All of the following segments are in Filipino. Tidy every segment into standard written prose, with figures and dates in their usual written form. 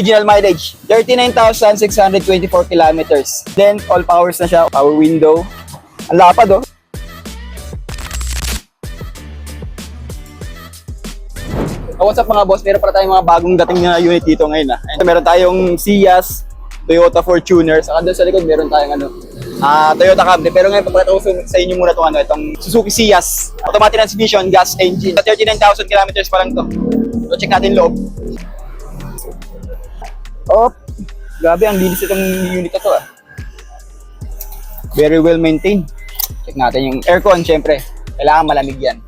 Original mileage, 39,624 kilometers. Then, all powers na siya. Power window. Ang lapad, oh. What's up mga boss? Meron para tayong mga bagong dating na unit dito ngayon. And meron tayong Ciaz, Toyota Fortuner. Saka doon sa likod meron tayong Toyota Camry. Pero ngayon papakita ko sa inyo muna itong Suzuki Ciaz. Automatic transmission, gas engine. 39,000 kilometers pa lang to. So check natin loob. Oh, grabe ang linis itong unit na to Very well maintained. Check natin yung aircon, syempre. Kailangan malamig yan.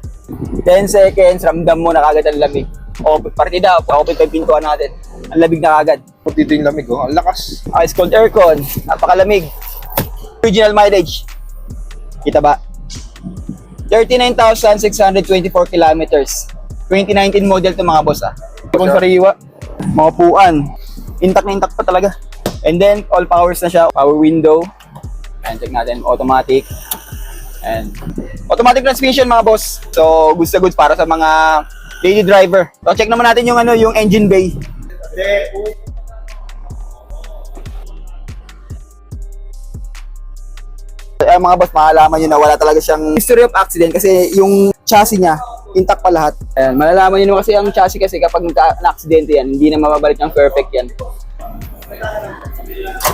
10 seconds, ramdam mo na kagad ang lamig. O, partida, pa-open ko yung pintuan natin. Ang lamig na kagad. Dito yung lamig, oh. Ang lakas. Ice cold aircon, napakalamig. Original mileage. Kita ba? 39,624 kilometers. 2019 model to mga boss Kung sariwa, mga puan. Intact na intact pa talaga. And then, all powers na siya. Power window. And check natin, automatic. And automatic transmission mga boss. So, goods na goods para sa mga daily driver. So, check naman natin yung yung engine bay. Mga boss, malalaman nyo na wala talaga siyang history of accident kasi yung chassis niya, intact pa lahat. Ayan, malalaman nyo kasi ang chassis kasi kapag na-accidente yan, hindi na mababalik ng perfect yan.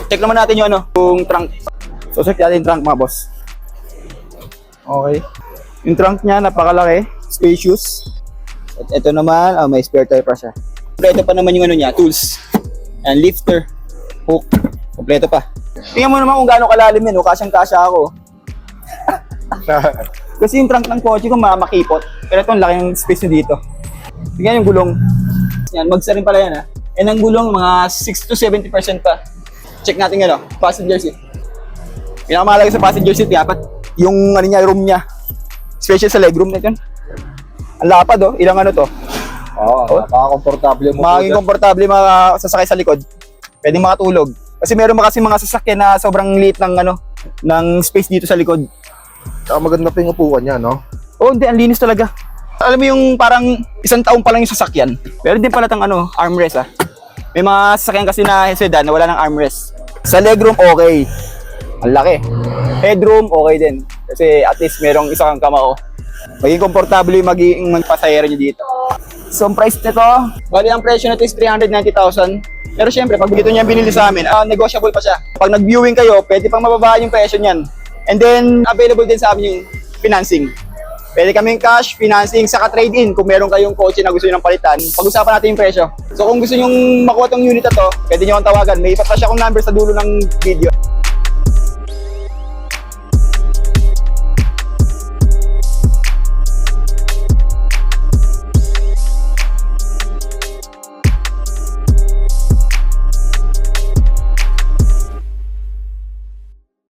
Check naman natin yung yung trunk. So, check natin yung trunk mga boss. Okay. Yung trunk niya, napakalaki, spacious. At ito naman, may spare tire pa siya. Kompleto pa naman yung niya, tools. And lifter, hook, kompleto pa. Tingnan mo naman kung gaano kalalim yan, kasyang-kasya ako. Kasi yung trunk ng kotse ko makipot. Pero ito, ang laki ng space nyo dito. Tingnan yung gulong. Yan, magsa rin pala yan And ang gulong, mga 60 to 70% pa. Check natin passenger seat. Pinakamahalaga sa passenger seat, dapat yung room niya. Special sa legroom na yun. Ang lapad ilang to. Napaka-komportable mo. Maging komportable sasakay sa likod. Pwedeng makatulog. Kasi meron kasi mga sasakyan na sobrang liit ng space dito sa likod. Maganda pa yung upuan niya, no? Oh, hindi, ang linis talaga. Alam mo yung parang isang taon pa lang yung sasakyan. Pero din pala armrest May mga sasakyan kasi na sedan na wala ng armrest. Sa legroom, okay. Ang laki. Headroom, okay din. Kasi at least merong isang kamao. Maging komportable yung magiging pasahero nyo dito. So, ang price nito, bali ang presyo nito is 390,000. Pero syempre, pag dito niya binili sa amin, negotiable pa siya. Pag nag-viewing kayo, pwede pang mababa yung presyo niyan. And then, available din sa amin yung financing. Pwede kaming cash, financing, saka trade-in. Kung meron kayong kotse na gusto nyo ng palitan, pag-usapan natin yung presyo. So kung gusto nyo makuha tong unit na to, pwede nyo akong tawagan. May ipapass akong number sa dulo ng video.